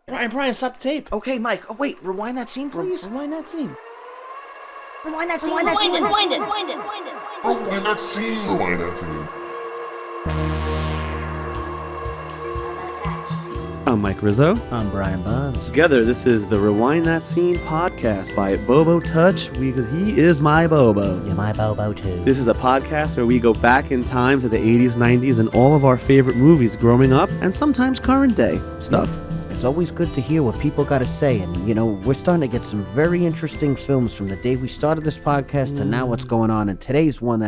Brian, stop the tape. Okay, Mike. Oh, wait. Rewind that scene, please. Rewind that scene. Rewind that scene. Rewind it. Rewind that scene. I'm Mike Rizzo. I'm Brian Bonds. Together, this is the Rewind That Scene podcast by Bobo Touch. He is my Bobo. You're my Bobo, too. This is a podcast where we go back in time to the 80s, 90s, and all of our favorite movies growing up and sometimes current day stuff. It's always good to hear what people got to say. And, we're starting to get some very interesting films from the day we started this podcast to now what's going on. And today's one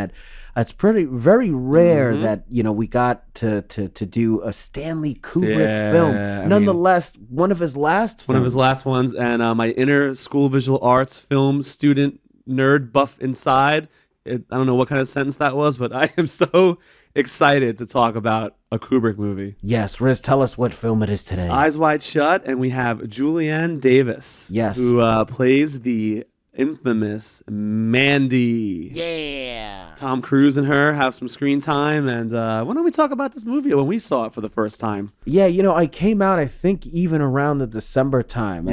it's very rare that, we got to do a Stanley Kubrick film. Nonetheless, one of his last films. One of his last ones. And my inner school visual arts film student nerd buff inside. I don't know what kind of sentence that was, but I am so excited to talk about a Kubrick movie. Yes, Riz, tell us what film it is today. It's Eyes Wide Shut, and we have Julienne Davis. Yes. Who plays the infamous Mandy. Yeah. Tom Cruise and her have some screen time, and why don't we talk about this movie when we saw it for the first time? Yeah, I came out, I think, even around the December time,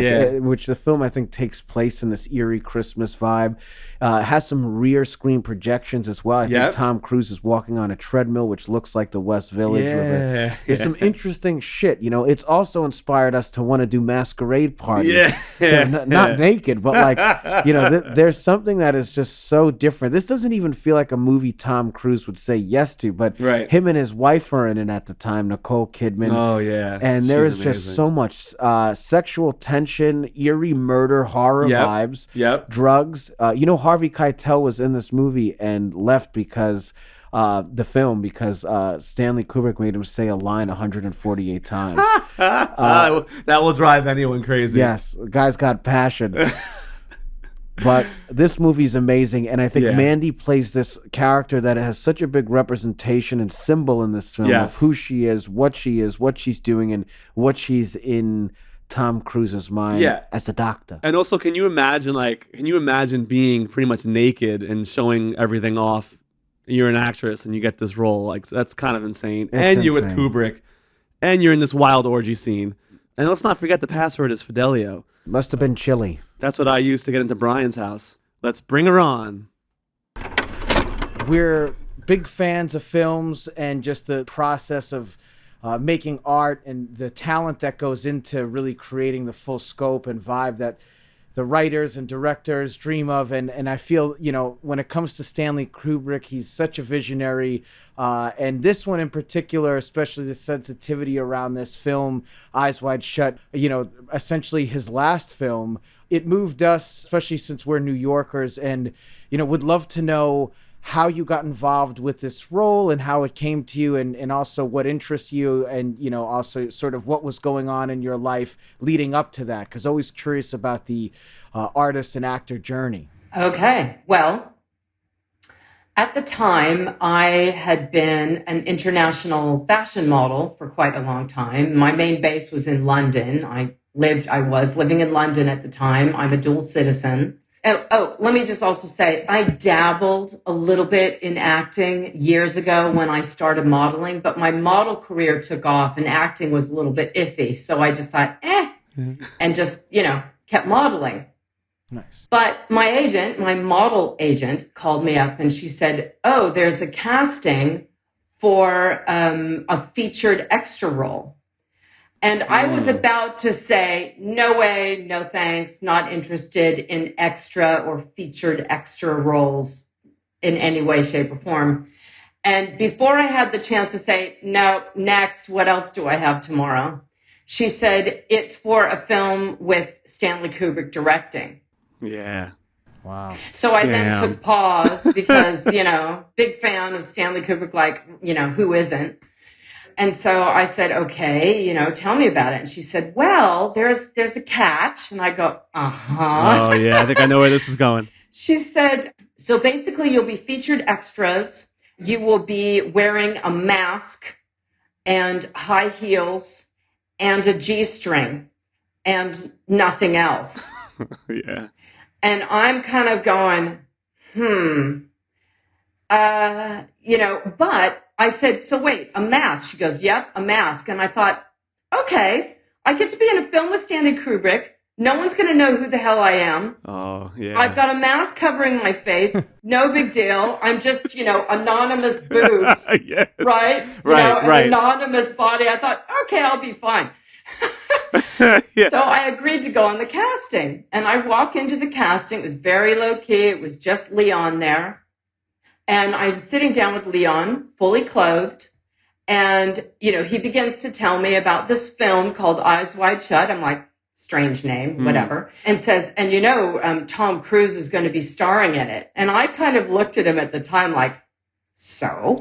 which the film, I think, takes place in this eerie Christmas vibe. It has some rear screen projections as well. I think Tom Cruise is walking on a treadmill, which looks like the West Village. There's some interesting shit. It's also inspired us to want to do masquerade parties. Not naked, but like, there's something that is just so different. This doesn't even feel like a movie Tom Cruise would say yes to, but him and his wife are in it at the time, Nicole Kidman. Oh, yeah. And there is just so much sexual tension, eerie murder, horror vibes, drugs. Harvey Keitel was in this movie and left because Stanley Kubrick made him say a line 148 times. That will drive anyone crazy. Yes, the guy's got passion. But this movie's amazing, and I think Mandy plays this character that has such a big representation and symbol in this film of who she is, what she's doing, and what she's in Tom Cruise's mind as the doctor. And also, can you imagine being pretty much naked and showing everything off? You're an actress and you get this role. Like, that's kind of insane. You're with Kubrick, and you're in this wild orgy scene. And let's not forget the password is Fidelio. Must have been chilly. That's what I used to get into Brian's house. Let's bring her on. We're big fans of films and just the process of making art and the talent that goes into really creating the full scope and vibe that the writers and directors dream of. And I feel, when it comes to Stanley Kubrick, he's such a visionary. And this one in particular, especially the sensitivity around this film, Eyes Wide Shut, essentially his last film, it moved us, especially since we're New Yorkers, and, would love to know how you got involved with this role and how it came to you, and also what interests you, and also sort of what was going on in your life leading up to that, because always curious about the artist and actor journey. Okay, well, at the time I had been an international fashion model for quite a long time. My main base was in London. I was living in London at the time. I'm a dual citizen. Oh, let me just also say, I dabbled a little bit in acting years ago when I started modeling, but my model career took off and acting was a little bit iffy. So I just thought, and just, kept modeling. Nice. But my model agent called me up and she said, oh, there's a casting for a featured extra role. And I was about to say, no way, no thanks, not interested in extra or featured extra roles in any way, shape, or form. And before I had the chance to say, no, next, what else do I have tomorrow? She said, it's for a film with Stanley Kubrick directing. Yeah. Wow. So I then took pause because, big fan of Stanley Kubrick, who isn't? And so I said, okay, tell me about it. And she said, well, there's a catch. And I go, uh-huh. Oh, yeah, I think I know where this is going. She said, so basically you'll be featured extras. You will be wearing a mask and high heels and a G-string and nothing else. Yeah. And I'm kind of going, but I said, so wait, a mask? She goes, yep, a mask. And I thought, okay, I get to be in a film with Stanley Kubrick. No one's going to know who the hell I am. Oh, yeah. I've got a mask covering my face. No big deal. I'm just, anonymous boobs. Yeah. Right? An anonymous body. I thought, okay, I'll be fine. Yeah. So I agreed to go on the casting. And I walk into the casting. It was very low key. It was just Leon there. And I'm sitting down with Leon, fully clothed. And, he begins to tell me about this film called Eyes Wide Shut. I'm like, strange name, whatever. And says, Tom Cruise is going to be starring in it. And I kind of looked at him at the time like, so?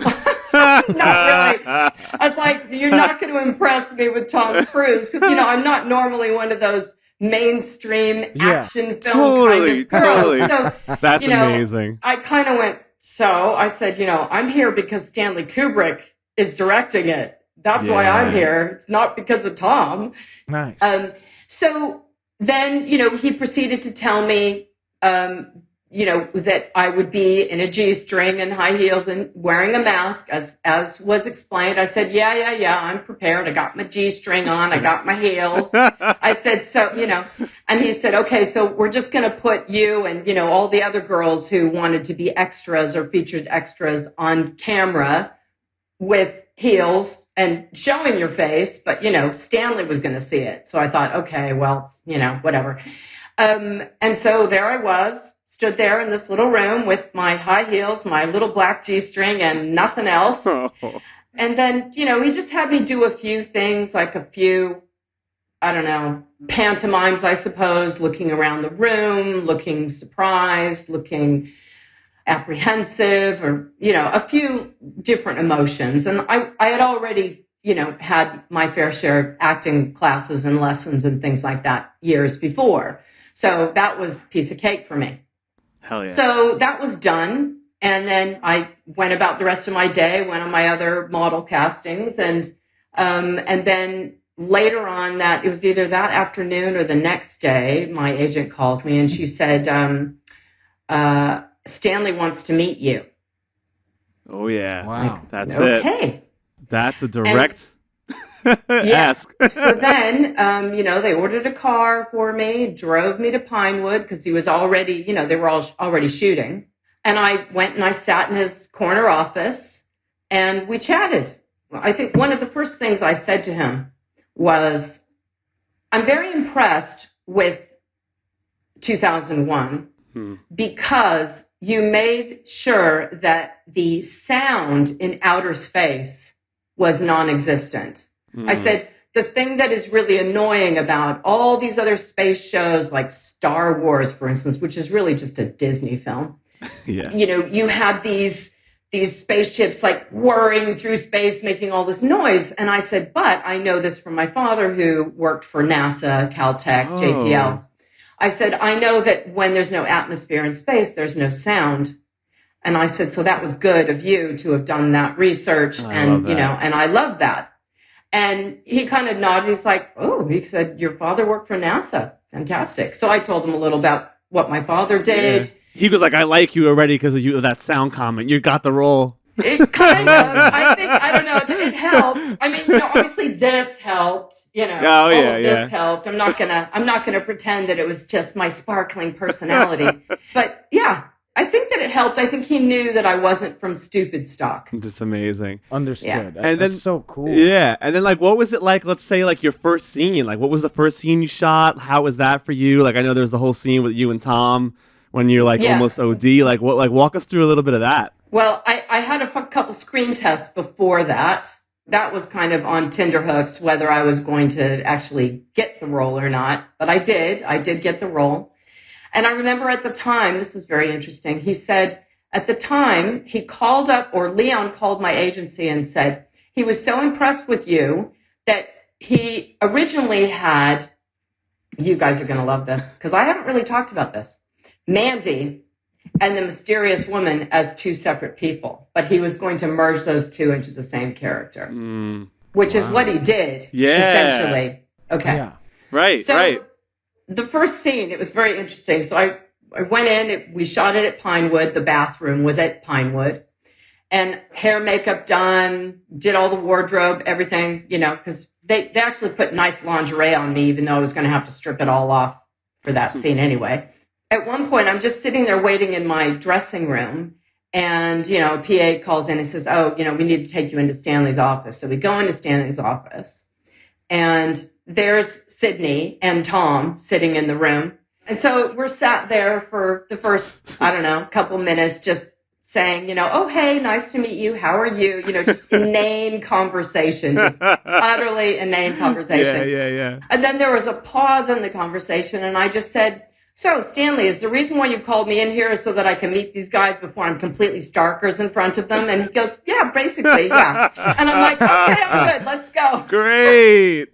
Not really. I was like, you're not going to impress me with Tom Cruise. Because, I'm not normally one of those mainstream action film kind of girls. Totally. So, that's amazing. I kind of went, so I said, I'm here because Stanley Kubrick is directing it. That's why I'm here. It's not because of Tom. Nice. So then, he proceeded to tell me, that I would be in a G-string and high heels and wearing a mask, as was explained. I said, yeah, I'm prepared. I got my G-string on. I got my heels. I said, so, and he said, okay, so we're just going to put you and, all the other girls who wanted to be extras or featured extras on camera with heels and showing your face, but Stanley was going to see it. So I thought, okay, well, whatever. And so there I was, stood there in this little room with my high heels, my little black G-string, and nothing else. And then, he just had me do a few things, like a few, I don't know, pantomimes, I suppose, looking around the room, looking surprised, looking apprehensive, or a few different emotions. And I had already had my fair share of acting classes and lessons and things like that years before, so that was a piece of cake for me. Hell yeah. So that was done, and then I went about the rest of my day, went on my other model castings, and then later on, that it was either that afternoon or the next day, my agent called me and she said, Stanley wants to meet you. Oh, yeah. Wow. That's okay. it. That's a direct ask. So then, they ordered a car for me, drove me to Pinewood because he was already, they were all already shooting. And I went and I sat in his corner office and we chatted. I think one of the first things I said to him was, I'm very impressed with 2001 because you made sure that the sound in outer space was non-existent. I said, the thing that is really annoying about all these other space shows like Star Wars, for instance, which is really just a Disney film. Yeah. You have these spaceships like whirring through space, making all this noise. And I said, but I know this from my father who worked for NASA, Caltech, JPL. I said, I know that when there's no atmosphere in space, there's no sound. And I said, so that was good of you to have done that research. And I love that. And he kind of nodded. He's like, oh, he said, your father worked for NASA. Fantastic. So I told him a little about what my father did. Yeah. He was like, I like you already because of that sound comment. You got the role. It kind of, I don't know, it helped. I mean, obviously this helped, this helped. I'm not gonna pretend that it was just my sparkling personality. But yeah, I think that it helped. I think he knew that I wasn't from stupid stock. That's amazing. Understood. Yeah. And that's so cool. Yeah. And then what was it like, let's say your first scene? What was the first scene you shot? How was that for you? I know there's the whole scene with you and Tom when you're almost OD. Walk us through a little bit of that. Well, I had a couple screen tests before that. That was kind of on tenterhooks whether I was going to actually get the role or not. But I did get the role. And I remember at the time, this is very interesting, he said at the time he called up, or Leon called my agency and said he was so impressed with you that he originally had, you guys are going to love this because I haven't really talked about this, Mandy and the mysterious woman as two separate people, but he was going to merge those two into the same character, which is what he did, essentially. Okay. Yeah. Right, right. The first scene, it was very interesting. So I went in, we shot it at Pinewood. The bathroom was at Pinewood. And hair, makeup done, did all the wardrobe, everything, because they actually put nice lingerie on me, even though I was going to have to strip it all off for that scene anyway. At one point, I'm just sitting there waiting in my dressing room, and, a PA calls in and says, oh, we need to take you into Stanley's office. So we go into Stanley's office, and there's Sydney and Tom sitting in the room. And so we're sat there for the first, couple minutes, just saying, oh, hey, nice to meet you. How are you? Just inane conversation, just utterly inane conversation. Yeah. And then there was a pause in the conversation, and I just said, so, Stanley, is the reason why you called me in here is so that I can meet these guys before I'm completely starkers in front of them? And he goes, yeah, basically, yeah. And I'm like, okay, I'm good. Let's go. Great.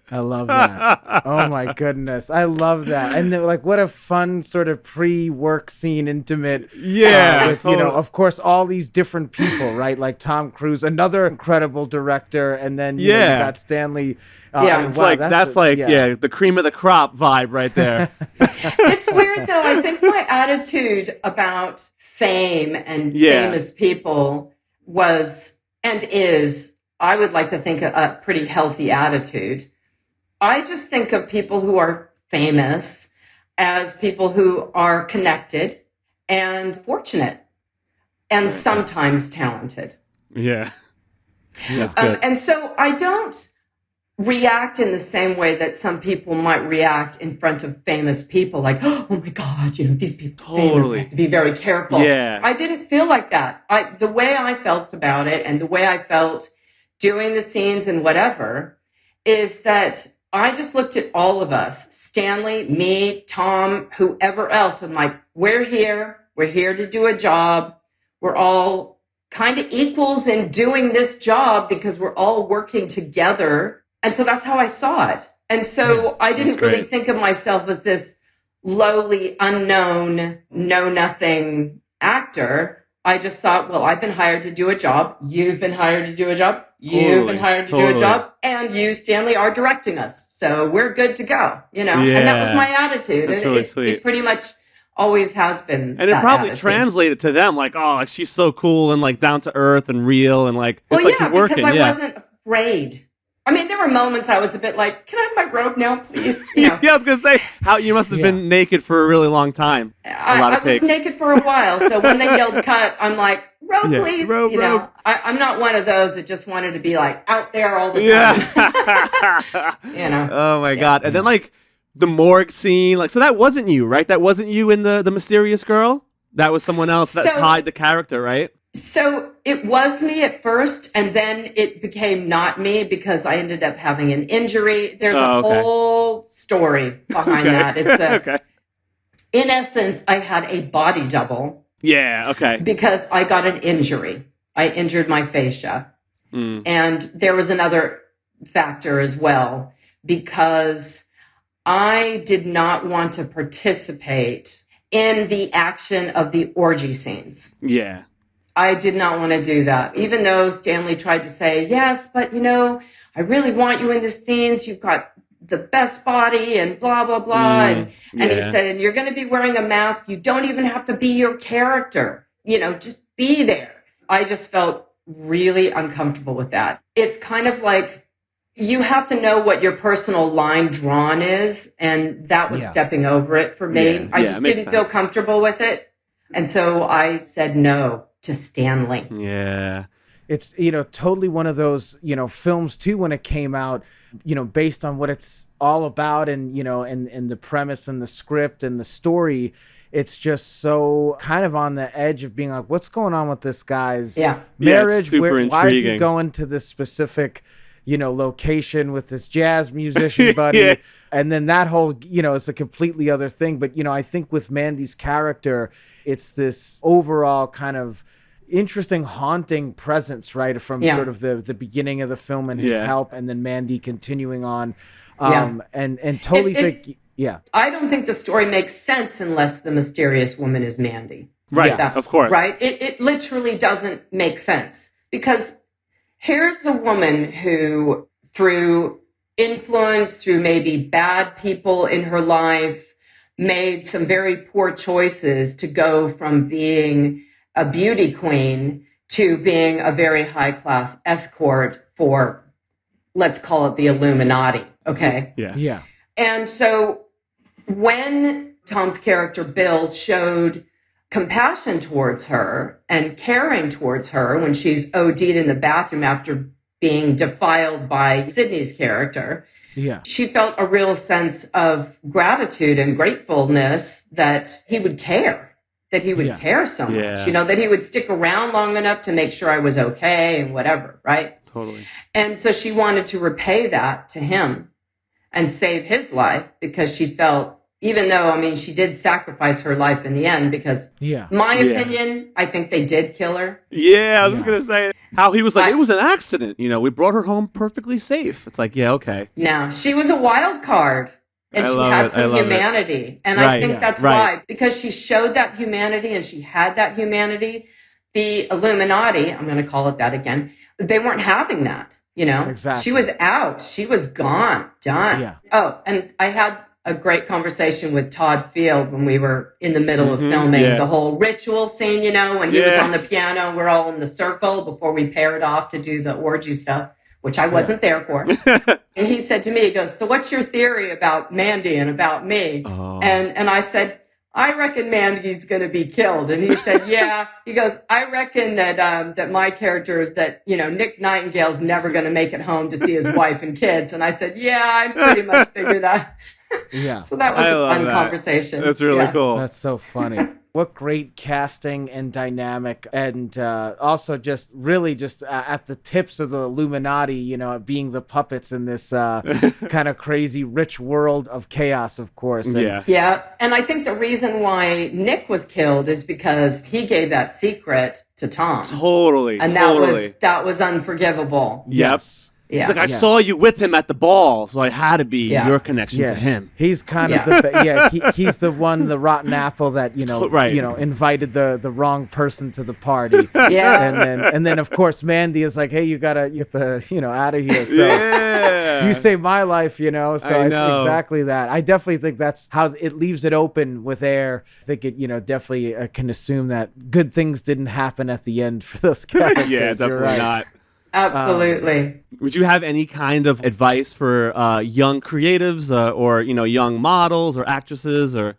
I love that. Oh my goodness. I love that. And then, what a fun sort of pre-work scene intimate. Yeah. With, totally. of course, all these different people, right? Like Tom Cruise, another incredible director. And then, you got Stanley. Yeah. It's that's the cream of the crop vibe right there. It's weird, though. I think my attitude about fame and famous people was and is, I would like to think, a pretty healthy attitude. I just think of people who are famous as people who are connected and fortunate and sometimes talented. Yeah. That's good. And so I don't react in the same way that some people might react in front of famous people, like, oh my God, these people are famous, I have to be very careful. Yeah. I didn't feel like that. The way I felt about it and the way I felt doing the scenes and whatever is that I just looked at all of us, Stanley, me, Tom, whoever else. I'm like, we're here to do a job. We're all kind of equals in doing this job because we're all working together. And so that's how I saw it. And so I didn't really think of myself as this lowly, unknown, know-nothing actor. I just thought, well, I've been hired to do a job. You've been hired to do a job. You've been hired to do a job. And you, Stanley, are directing us. So we're good to go, And that was my attitude. That's and really sweet. It pretty much always has been. And it probably attitude. translated to them like, she's so cool and down to earth and real and it's you're working. Because I wasn't afraid. I mean, there were moments I was a bit like, can I have my robe now, please? Yeah, I was going to say, how you must have been naked for a really long time. I was naked for a while. So when they yelled cut, I'm like, robe, please. Robe. I'm not one of those that just wanted to be out there all the time. Yeah. Oh my God. And then the morgue scene, so that wasn't you, right? That wasn't you in the mysterious girl? That was someone else that tied the character, right? So it was me at first, and then it became not me because I ended up having an injury. There's a whole story behind that. It's in essence, I had a body double. Yeah, okay. Because I got an injury. I injured my fascia. And there was another factor as well, because I did not want to participate in the action of the orgy scenes. Yeah. I did not want to do that, even though Stanley tried to say, yes, but I really want you in the scenes. You've got the best body and blah, blah, blah. And he said, and you're going to be wearing a mask. You don't even have to be your character, just be there. I just felt really uncomfortable with that. It's kind of like you have to know what your personal line drawn is. And that was stepping over it for me. Yeah. I just didn't feel comfortable with it. And so I said no to Stanley. Yeah. It's, totally one of those, films too, when it came out, based on what it's all about and, and the premise and the script and the story, it's just so kind of on the edge of being like, what's going on with this guy's marriage? Why is he going to this specific, location with this jazz musician buddy? And then that whole, it's a completely other thing. But, I think with Mandy's character, it's this overall kind of interesting, haunting presence, right? From sort of the beginning of the film and his help, and then Mandy continuing on. And totally think, I don't think the story makes sense unless the mysterious woman is Mandy. Right, of course. Right? It literally doesn't make sense, because here's a woman who, through influence, through maybe bad people in her life, made some very poor choices to go from being a beauty queen to being a very high-class escort for let's call it the Illuminati. Okay. Yeah. Yeah. And so when Tom's character Bill showed compassion towards her and caring towards her when she's OD'd in the bathroom after being defiled by Sydney's character, Yeah. she felt a real sense of gratitude and gratefulness that he would care, that he would care so much, that he would stick around long enough to make sure I was okay and whatever, right? Totally. And so she wanted to repay that to him and save his life because she felt, even though, I mean, she did sacrifice her life in the end because, my opinion, I think they did kill her. Yeah, I was just going to say how he was like, it was an accident. We brought her home perfectly safe. It's like, yeah, okay. No, she was a wild card and she had some humanity. And I think that's why, because she showed that humanity and she had that humanity, the Illuminati, I'm going to call it that again, they weren't having that, Exactly. She was out. She was gone, done. Yeah. Oh, and I had a great conversation with Todd Field when we were in the middle of filming the whole ritual scene, when he was on the piano, we're all in the circle before we paired off to do the orgy stuff, which I wasn't there for. And he said to me, he goes, so what's your theory about Mandy and about me? Oh. And I said, I reckon Mandy's going to be killed. And he said, yeah. He goes, I reckon that my character is that, Nick Nightingale's never going to make it home to see his wife and kids. And I said, yeah, I pretty much figured that. Yeah. So that was a fun conversation. That's really cool. That's so funny. What great casting and dynamic, and also just really just at the tips of the Illuminati, being the puppets in this kind of crazy rich world of chaos, of course. And, yeah. And I think the reason why Nick was killed is because he gave that secret to Tom. Totally. And that was unforgivable. Yes. Yeah. He's like, I saw you with him at the ball, so I had to be your connection to him. He's kind of he's the one, the rotten apple that invited the wrong person to the party. And then of course Mandy is like, hey, you gotta get the out of here. So you saved my life, so it's exactly that. I definitely think that's how it leaves it open with Air. I think it definitely can assume that good things didn't happen at the end for those characters. Yeah, definitely not. Absolutely. Would you have any kind of advice for young creatives or young models or actresses or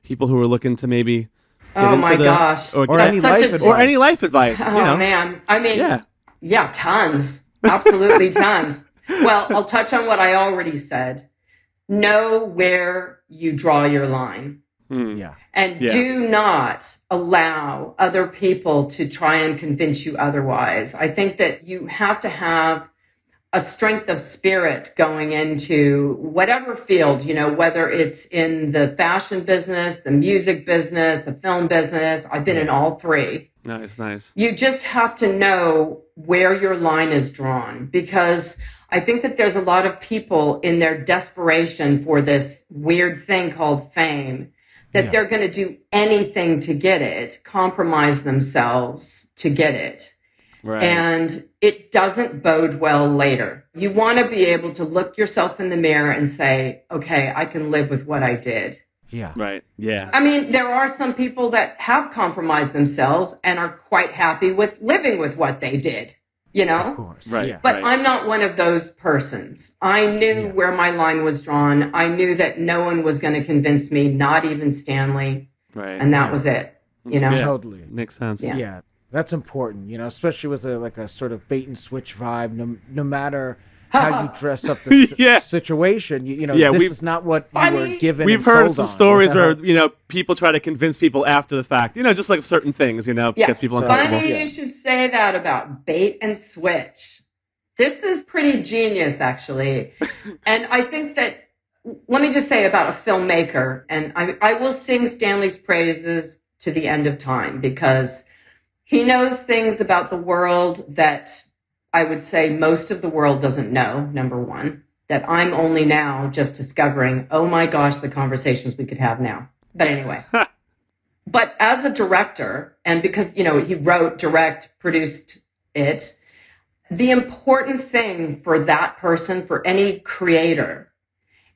people who are looking to maybe get into gosh. Or any life advice? Man. I mean, yeah, tons. Absolutely tons. Well, I'll touch on what I already said. Know where you draw your line. And do not allow other people to try and convince you otherwise. I think that you have to have a strength of spirit going into whatever field, whether it's in the fashion business, the music business, the film business. I've been in all three. Nice. You just have to know where your line is drawn, because I think that there's a lot of people in their desperation for this weird thing called fame that they're going to do anything to get it, compromise themselves to get it. Right. And it doesn't bode well later. You want to be able to look yourself in the mirror and say, okay, I can live with what I did. Yeah. Right. Yeah. I mean, there are some people that have compromised themselves and are quite happy with living with what they did. Of course. Right. Yeah. But I'm not one of those persons. I knew where my line was drawn. I knew that no one was going to convince me, not even Stanley. Right. And that was it. Totally. Makes sense. Yeah. That's important, especially with a sort of bait and switch vibe. No matter how you dress up the situation, this is not what you were given. We've heard some stories where people try to convince people after the fact, just like certain things, gets people uncomfortable. Funny you should say that about bait and switch. This is pretty genius, actually. And I think that, let me just say about a filmmaker, and I will sing Stanley's praises to the end of time, because he knows things about the world that I would say most of the world doesn't know, number one, that I'm only now just discovering, oh my gosh, the conversations we could have now. But anyway, but as a director, and because, he wrote, produced it, the important thing for that person, for any creator,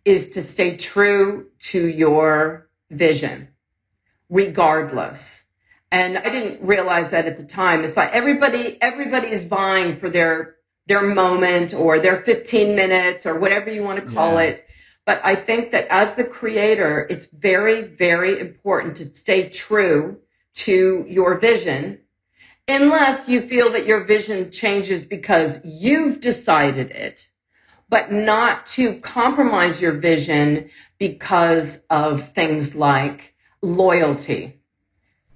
is to stay true to your vision, regardless. And I didn't realize that at the time. It's like everybody is vying for their their moment or their 15 minutes or whatever you want to call it. But I think that as the creator, it's very, very important to stay true to your vision, unless you feel that your vision changes because you've decided it, but not to compromise your vision because of things like loyalty.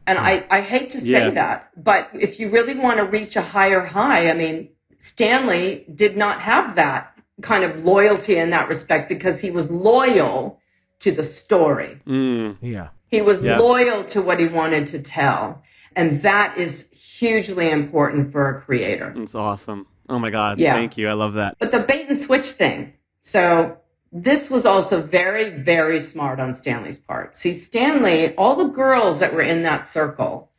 And I hate to say that, but if you really want to reach a higher high, I mean, Stanley did not have that kind of loyalty in that respect because he was loyal to the story. He was loyal to what he wanted to tell. And that is hugely important for a creator. It's awesome. Oh my God. Thank you. I love that. But the bait and switch thing. So this was also very, very smart on Stanley's part. See, Stanley, all the girls that were in that circle,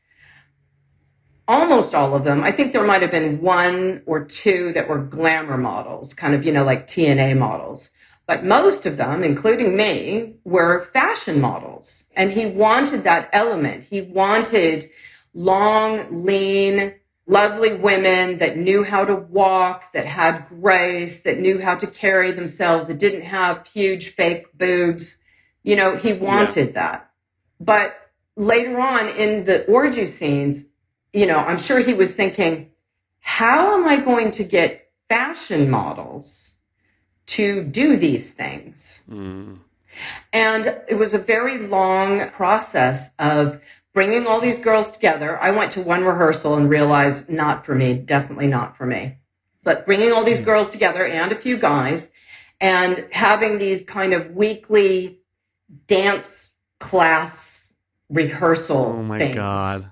almost all of them, I think there might have been one or two that were glamour models, kind of, like TNA models. But most of them, including me, were fashion models. And he wanted that element. He wanted long, lean, lovely women that knew how to walk, that had grace, that knew how to carry themselves, that didn't have huge fake boobs. He wanted that. But later on in the orgy scenes, I'm sure he was thinking, how am I going to get fashion models to do these things? And it was a very long process of bringing all these girls together. I went to one rehearsal and realized, not for me, definitely not for me. But bringing all these girls together and a few guys and having these kind of weekly dance class rehearsal Oh my things. God.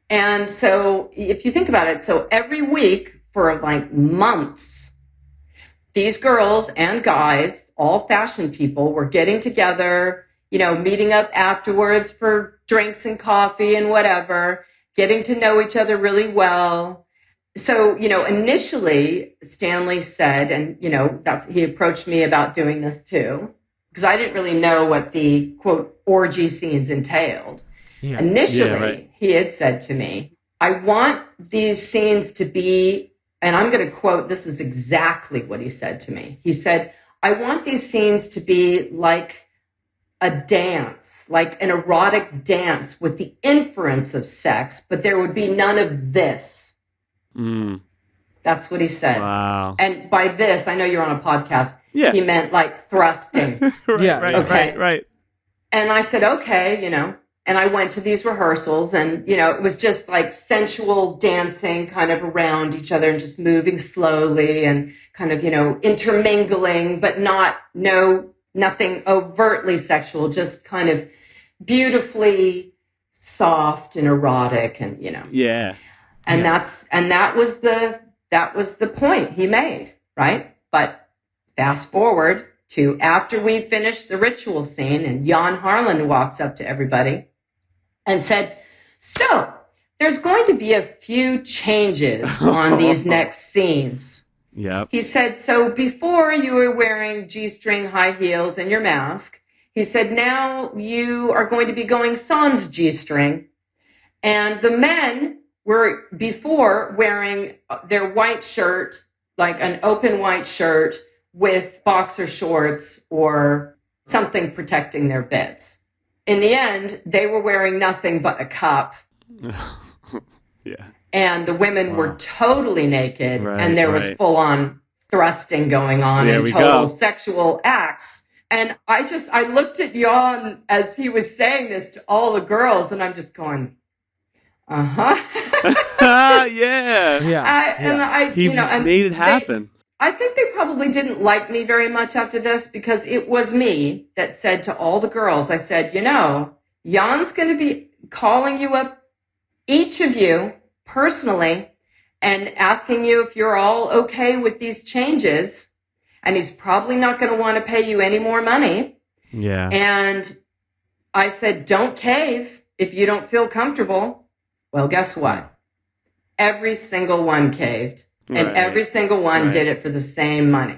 And so if you think about it, so every week for like months, these girls and guys, all fashion people, were getting together, meeting up afterwards for drinks and coffee and whatever, getting to know each other really well. So, initially Stanley said, and, he approached me about doing this too, because I didn't really know what the quote orgy scenes entailed. Initially, he had said to me, I want these scenes to be, and I'm going to quote, this is exactly what he said to me. He said, I want these scenes to be like a dance, like an erotic dance with the inference of sex, but there would be none of this. That's what he said. Wow. And by this, I know you're on a podcast. He meant like thrusting. Right. And I said, okay, and I went to these rehearsals and, it was just like sensual dancing kind of around each other and just moving slowly and kind of, intermingling, but nothing overtly sexual, just kind of beautifully soft and erotic and, And that was the point he made, right? But fast forward to after we finished the ritual scene and Jan Harlan walks up to everybody and said, so there's going to be a few changes on these next scenes. Yep. He said, so before you were wearing G-string high heels and your mask, he said, now you are going to be going sans G-string. And the men were before wearing their white shirt, like an open white shirt with boxer shorts or something protecting their bits. In the end, they were wearing nothing but a cup. And the women were totally naked, and there was full-on thrusting going on and total sexual acts. And I looked at Jan as he was saying this to all the girls, and I'm just going, He made it happen. I think they probably didn't like me very much after this because it was me that said to all the girls, I said, Jan's going to be calling you up, each of you personally, and asking you if you're all okay with these changes. And he's probably not going to want to pay you any more money. Yeah. And I said, don't cave if you don't feel comfortable. Well, guess what? Every single one caved. And every single one did it for the same money.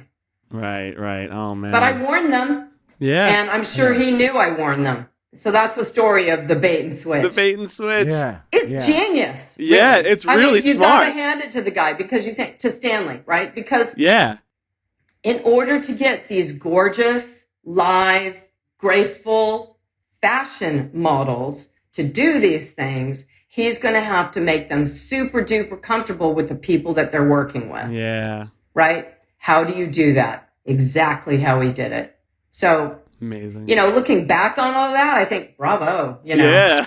Right. Oh, man. But I warned them. Yeah. And I'm sure he knew I warned them. So that's the story of the bait and switch. The bait and switch. Yeah. It's genius. Yeah, really. it's really you've smart. Got to hand it to the guy because you think to Stanley, right? Because in order to get these gorgeous, live, graceful fashion models to do these things, he's going to have to make them super duper comfortable with the people that they're working with. Yeah. Right? How do you do that? Exactly how he did it. So, amazing. Looking back on all that, I think, bravo. Yeah.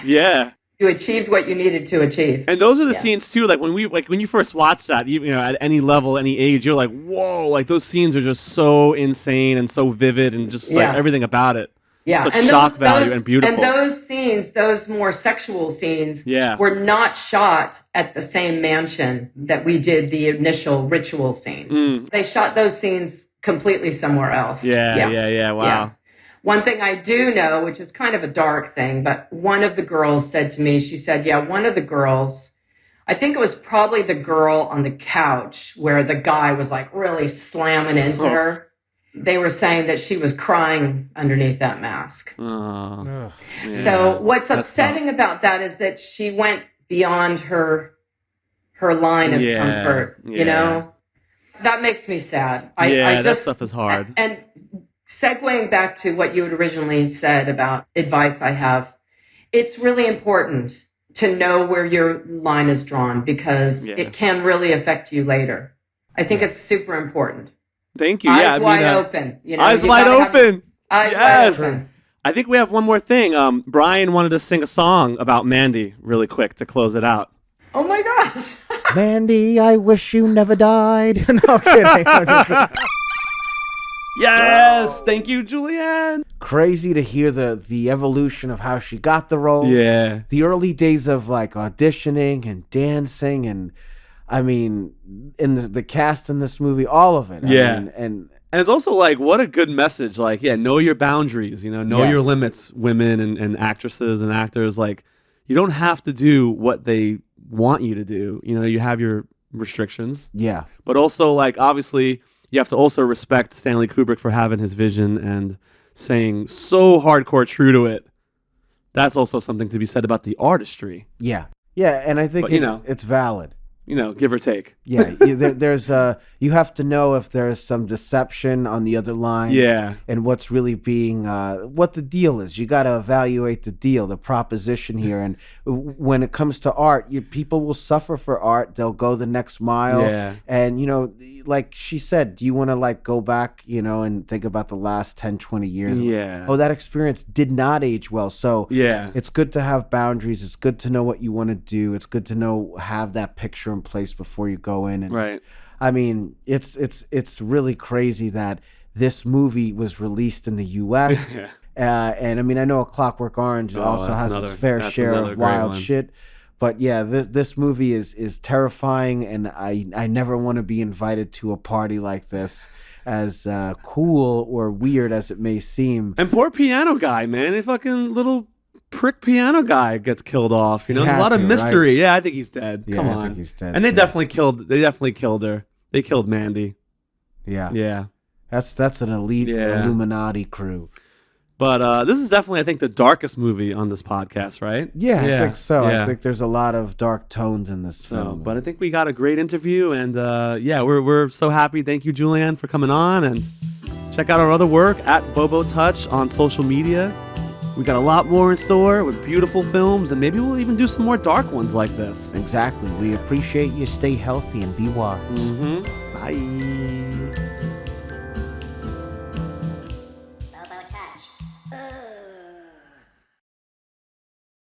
Yeah. You achieved what you needed to achieve. And those are the scenes too. Like when you first watch that, at any level, any age, you're like, whoa! Like those scenes are just so insane and so vivid and just like everything about it. Yeah, such and shock value and beautiful. And those scenes, those more sexual scenes, were not shot at the same mansion that we did the initial ritual scene. They shot those scenes completely somewhere else. Yeah. Wow. Yeah. One thing I do know, which is kind of a dark thing, but one of the girls said to me, she said, one of the girls, I think it was probably the girl on the couch where the guy was like really slamming into her. They were saying that she was crying underneath that mask. So what's upsetting about that is that she went beyond her line of comfort, That makes me sad. That stuff is hard. And segueing back to what you had originally said about advice I have, it's really important to know where your line is drawn because it can really affect you later. I think it's super important. Thank you. Eyes wide open. Eyes wide open. Eyes wide open. I think we have one more thing. Brian wanted to sing a song about Mandy really quick to close it out. Oh my gosh. Mandy, I wish you never died. No kidding. Yes, thank you, Julianne. Crazy to hear the evolution of how she got the role. Yeah. The early days of like auditioning and dancing and I mean, in the cast in this movie, all of it. Yeah. And it's also like, what a good message. Like, know your boundaries, know your limits, women and actresses and actors. Like, you don't have to do what they want you to do. You have your restrictions. Yeah. But also, like, obviously, you have to also respect Stanley Kubrick for having his vision and saying so hardcore true to it. That's also something to be said about the artistry. Yeah. Yeah, and I think it's valid. Give or take. Yeah, there's you have to know if there's some deception on the other line. Yeah. And what's really being, what the deal is. You got to evaluate the deal, the proposition here. And when it comes to art, people will suffer for art. They'll go the next mile. Yeah. And, like she said, do you want to like go back, and think about the last 10, 20 years? Yeah. Oh, that experience did not age well. So it's good to have boundaries. It's good to know what you want to do. It's good to have that picture in place before you go in. And right. I mean, it's really crazy that this movie was released in the U.S. And I mean, I know A Clockwork Orange also has its fair share of wild shit. But yeah, this movie is terrifying, and I never want to be invited to a party like this, as cool or weird as it may seem. And poor piano guy, man, a fucking little prick piano guy gets killed off. There's a lot of mystery. Right? Yeah, I think he's dead. Yeah, Come on. I think he's dead. And they definitely killed her. They killed Mandy. Yeah. Yeah. That's an elite Illuminati crew. But this is definitely, I think, the darkest movie on this podcast, right? Yeah, I think so. Yeah. I think there's a lot of dark tones in this film. But I think we got a great interview, and we're so happy. Thank you, Julianne, for coming on, and check out our other work at Bobo Touch on social media. We got a lot more in store with beautiful films, and maybe we'll even do some more dark ones like this. Exactly. We appreciate you. Stay healthy and be wise. Bye.